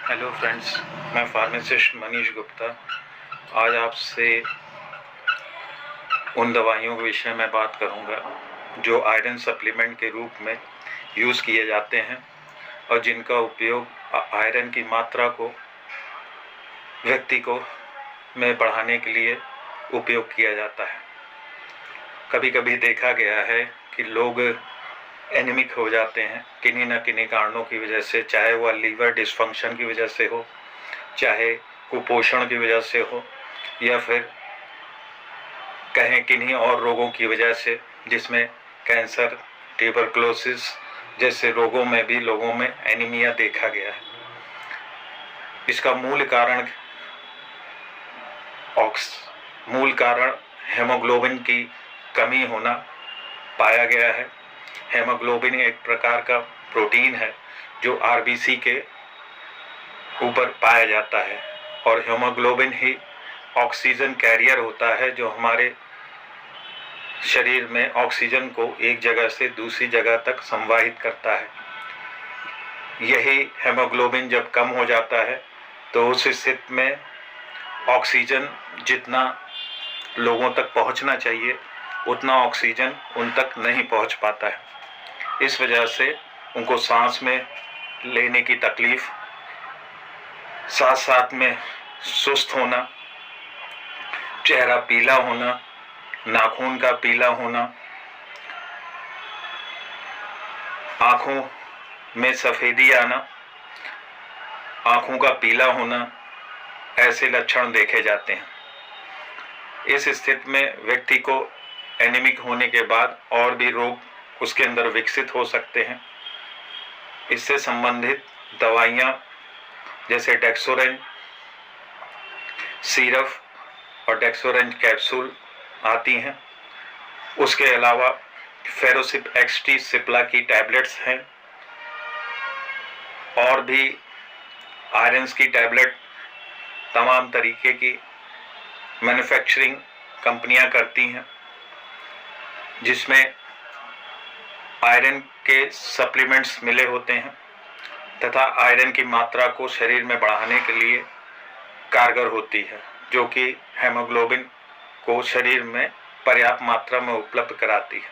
Hello friends, मैं pharmacist Manish Gupta आज आपसे उन दवाइयों के विषय में बात करूंगा जो आयरन सप्लीमेंट के रूप में यूज़ किए जाते हैं और जिनका उपयोग आयरन की मात्रा को व्यक्ति को में बढ़ाने के लिए उपयोग किया जाता है। कभी कभी देखा गया है कि लोग एनीमिक हो जाते हैं किन्हीं न किन्हीं कारणों की वजह से, चाहे वह लीवर डिसफंक्शन की वजह से हो, चाहे कुपोषण की वजह से हो, या फिर कहें किन्हीं और रोगों की वजह से, जिसमें कैंसर, ट्यूबरकुलोसिस जैसे रोगों में भी लोगों में एनीमिया देखा गया है। इसका मूल कारण हेमोग्लोबिन की कमी होना पाया गया है। हेमोग्लोबिन एक प्रकार का प्रोटीन है जो आरबीसी के ऊपर पाया जाता है और हेमोग्लोबिन ही ऑक्सीजन कैरियर होता है जो हमारे शरीर में ऑक्सीजन को एक जगह से दूसरी जगह तक संवाहित करता है। यही हेमोग्लोबिन जब कम हो जाता है तो उस स्थिति में ऑक्सीजन जितना लोगों तक पहुंचना चाहिए उतना ऑक्सीजन उन तक नहीं पहुंच पाता है। इस वजह से उनको सांस में लेने की तकलीफ, साथ साथ में सुस्त होना, चेहरा पीला होना, नाखून का पीला होना, आँखों में सफ़ेदी आना, आँखों का पीला होना, ऐसे लक्षण देखे जाते हैं। इस स्थिति में व्यक्ति को एनीमिक होने के बाद और भी रोग उसके अंदर विकसित हो सकते हैं। इससे संबंधित दवाइयाँ जैसे डेक्सोरेंज सिरप और डेक्सोरेंज कैप्सूल आती हैं। उसके अलावा फेरोसिप एक्सटी सिप्ला की टैबलेट्स हैं और भी आयरन्स की टैबलेट तमाम तरीके की मैन्युफैक्चरिंग कंपनियां करती हैं, जिसमें आयरन के सप्लीमेंट्स मिले होते हैं तथा आयरन की मात्रा को शरीर में बढ़ाने के लिए कारगर होती है, जो कि हेमोग्लोबिन को शरीर में पर्याप्त मात्रा में उपलब्ध कराती है।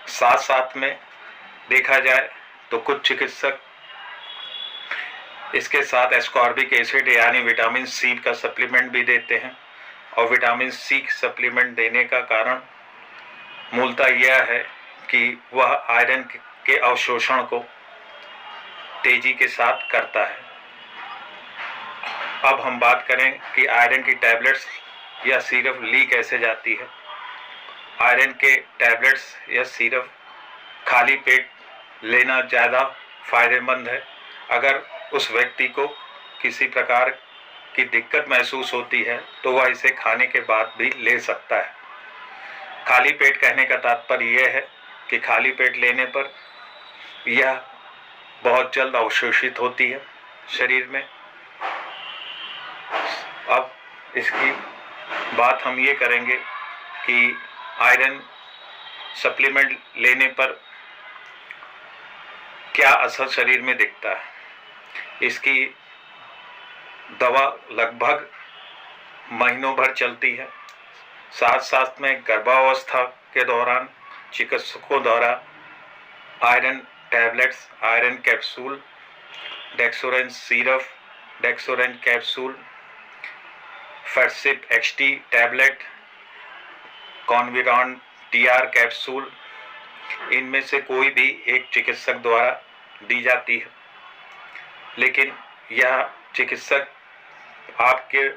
साथ साथ में देखा जाए तो कुछ चिकित्सक इसके साथ एस्कॉर्बिक एसिड यानी विटामिन सी का सप्लीमेंट भी देते हैं और विटामिन सी सप्लीमेंट देने का कारण मूलतः यह है कि वह आयरन के अवशोषण को तेजी के साथ करता है। अब हम बात करें कि आयरन की टैबलेट्स या सिरप ली कैसे जाती है। आयरन के टैबलेट्स या सिरप खाली पेट लेना ज़्यादा फायदेमंद है। अगर उस व्यक्ति को किसी प्रकार की दिक्कत महसूस होती है तो वह इसे खाने के बाद भी ले सकता है। खाली पेट कहने का तात्पर्य यह है कि खाली पेट लेने पर यह बहुत जल्द अवशोषित होती है शरीर में। अब इसकी बात हम ये करेंगे कि आयरन सप्लीमेंट लेने पर क्या असर शरीर में दिखता है। इसकी दवा लगभग महीनों भर चलती है। साथ साथ में गर्भावस्था के दौरान चिकित्सकों द्वारा iron tablets, iron capsule, Dexorange syrup, Dexorange capsule, Ferosip XT tablet, Conviron TR capsule, इनमें से कोई भी एक चिकित्सक द्वारा दी जाती है। लेकिन यह चिकित्सक आपके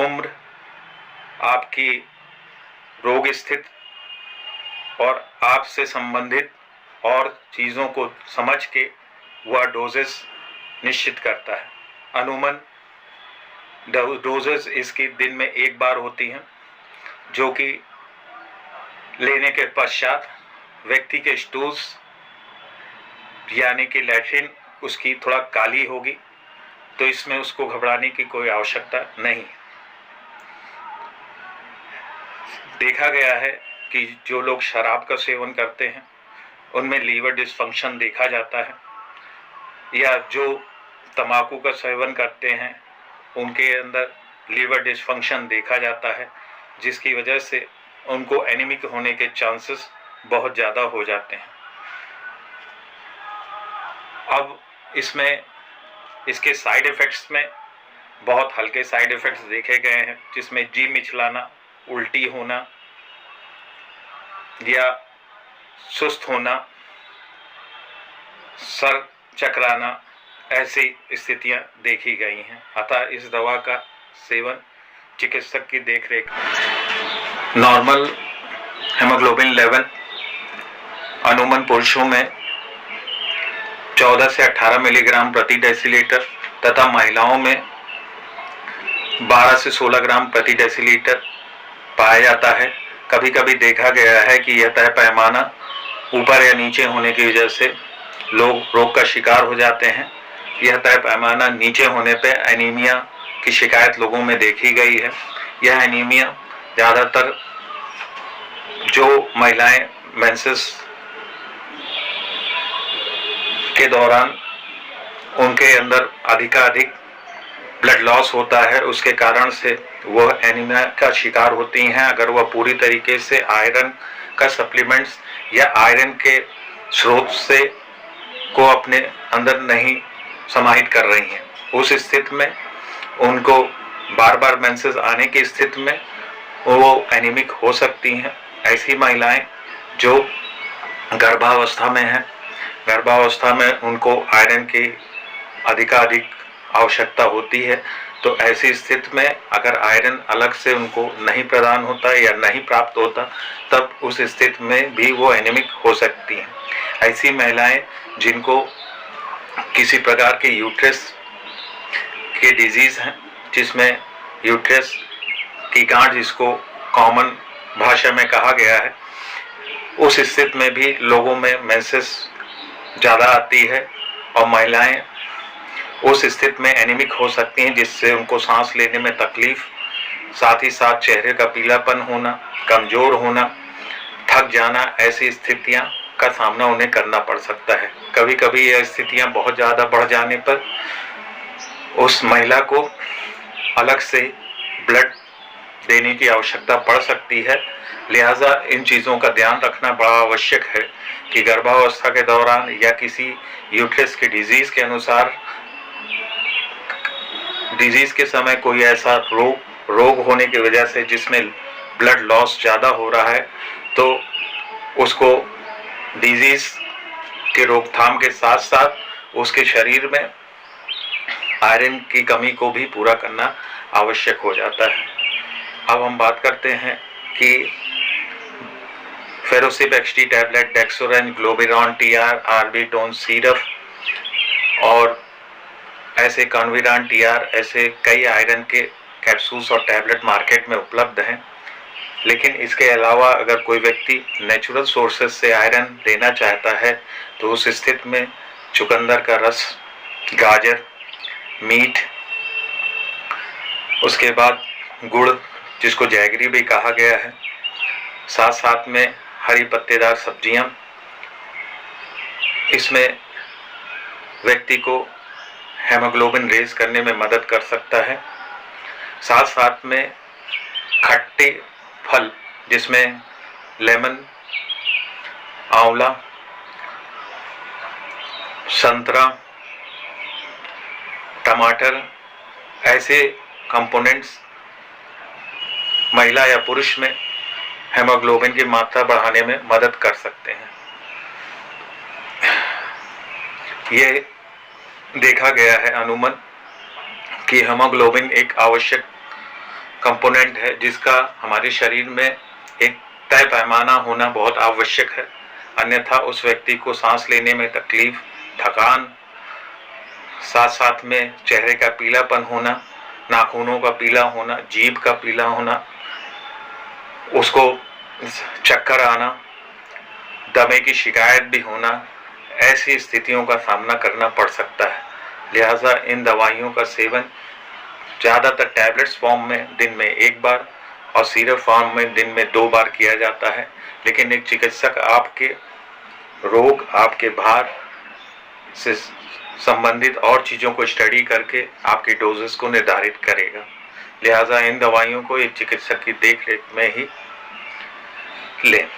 उम्र, आपकी रोग स्थिति और आपसे संबंधित और चीज़ों को समझ के वह डोजेस निश्चित करता है। अमूमन डोजेस इसकी दिन में एक बार होती हैं, जो कि लेने के पश्चात व्यक्ति के स्टूल्स यानी कि लैट्रिन उसकी थोड़ा काली होगी, तो इसमें उसको घबराने की कोई आवश्यकता नहीं। देखा गया है कि जो लोग शराब का सेवन करते हैं उनमें लीवर डिसफंक्शन देखा जाता है। या जो तंबाकू का सेवन करते हैं उनके अंदर लीवर डिसफंक्शन देखा जाता है, जिसकी वजह से उनको एनीमिक होने के चांसेस बहुत ज़्यादा हो जाते हैं। अब इसमें इसके साइड इफ़ेक्ट्स में बहुत हल्के साइड इफ़ेक्ट्स देखे गए हैं, जिसमें जी मिचलाना, उल्टी होना या सुस्त होना, सर चकराना, ऐसी स्थितियां देखी गई हैं। अतः इस दवा का सेवन चिकित्सक की देखरेख। नॉर्मल हेमोग्लोबिन लेवल अमूमन पुरुषों में 14 से 18 मिलीग्राम प्रति डेसीलीटर तथा महिलाओं में 12 से 16 ग्राम प्रति डेसीलीटर पाया जाता है। कभी कभी देखा गया है कि यह तय पैमाना ऊपर या नीचे होने की वजह से लोग रोग का शिकार हो जाते हैं। यह तय पैमाना नीचे होने पर एनीमिया की शिकायत लोगों में देखी गई है। यह एनीमिया ज़्यादातर जो महिलाएं मेंसेस के दौरान उनके अंदर अधिकाधिक ब्लड लॉस होता है, उसके कारण से वह एनीमिया का शिकार होती हैं। अगर वह पूरी तरीके से आयरन का सप्लीमेंट्स या आयरन के स्रोत से को अपने अंदर नहीं समाहित कर रही हैं, उस स्थिति में उनको बार बार मेंसेस आने की स्थिति में वो एनीमिक हो सकती हैं। ऐसी महिलाएं जो गर्भावस्था में हैं, गर्भावस्था में उनको आयरन की अधिकाधिक आवश्यकता होती है, तो ऐसी स्थिति में अगर आयरन अलग से उनको नहीं प्रदान होता या नहीं प्राप्त होता, तब उस स्थिति में भी वो एनीमिक हो सकती हैं। ऐसी महिलाएं जिनको किसी प्रकार के यूट्रस के डिजीज़ हैं, जिसमें यूट्रस की गांठ, जिसको कॉमन भाषा में कहा गया है, उस स्थिति में भी लोगों में मेंसेस ज़्यादा आती है और महिलाएं उस स्थिति में एनीमिक हो सकती हैं, जिससे उनको सांस लेने में तकलीफ, साथ ही साथ चेहरे का पीलापन होना, कमज़ोर होना, थक जाना, ऐसी स्थितियां का सामना उन्हें करना पड़ सकता है। कभी कभी यह स्थितियां बहुत ज़्यादा बढ़ जाने पर उस महिला को अलग से ब्लड देने की आवश्यकता पड़ सकती है। लिहाजा इन चीज़ों का ध्यान रखना बड़ा आवश्यक है कि गर्भावस्था के दौरान या किसी यूट्रस के डिजीज़ के अनुसार, डिजीज़ के समय कोई ऐसा रोग होने की वजह से जिसमें ब्लड लॉस ज़्यादा हो रहा है, तो उसको डिजीज़ के रोकथाम के साथ साथ उसके शरीर में आयरन की कमी को भी पूरा करना आवश्यक हो जाता है। अब हम बात करते हैं कि फेरोसिबेक्सटी टैबलेट, डेक्सोरेन, ग्लोबिरॉन टीआर, आर्बिटोन सीरप और ऐसे कॉन्विरान टीआर, ऐसे कई आयरन के कैप्सूल्स और टैबलेट मार्केट में उपलब्ध हैं। लेकिन इसके अलावा अगर कोई व्यक्ति नेचुरल सोर्सेज से आयरन लेना चाहता है, तो उस स्थिति में चुकंदर का रस, गाजर, मीट, उसके बाद गुड़, जिसको जैगरी भी कहा गया है, साथ साथ में हरी पत्तेदार सब्जियां, इसमें व्यक्ति को हेमोग्लोबिन रेज करने में मदद कर सकता है। साथ साथ में खट्टे फल, जिसमें लेमन, आंवला, संतरा, टमाटर, ऐसे कंपोनेंट्स महिला या पुरुष में हेमोग्लोबिन की मात्रा बढ़ाने में मदद कर सकते हैं। ये देखा गया है अमूमन कि हेमोग्लोबिन एक आवश्यक कंपोनेंट है, जिसका हमारे शरीर में एक तय पैमाना होना बहुत आवश्यक है। अन्यथा उस व्यक्ति को सांस लेने में तकलीफ, थकान, साथ साथ में चेहरे का पीलापन होना, नाखूनों का पीला होना, जीभ का पीला होना, उसको चक्कर आना, दमे की शिकायत भी होना, ऐसी स्थितियों का सामना करना पड़ सकता है। लिहाजा इन दवाइयों का सेवन ज़्यादातर टैबलेट्स फॉर्म में दिन में 1 बार और सिरप फॉर्म में दिन में 2 बार किया जाता है। लेकिन एक चिकित्सक आपके रोग, आपके भार से संबंधित और चीज़ों को स्टडी करके आपकी डोजेस को निर्धारित करेगा। लिहाजा इन दवाइयों को एक चिकित्सक की देखरेख में ही लें।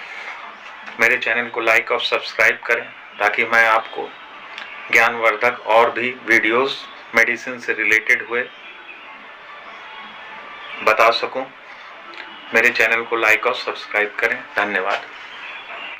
मेरे चैनल को लाइक और सब्सक्राइब करें ताकि मैं आपको ज्ञानवर्धक और भी वीडियोस मेडिसिन से रिलेटेड हुए बता सकूं। मेरे चैनल को लाइक और सब्सक्राइब करें। धन्यवाद।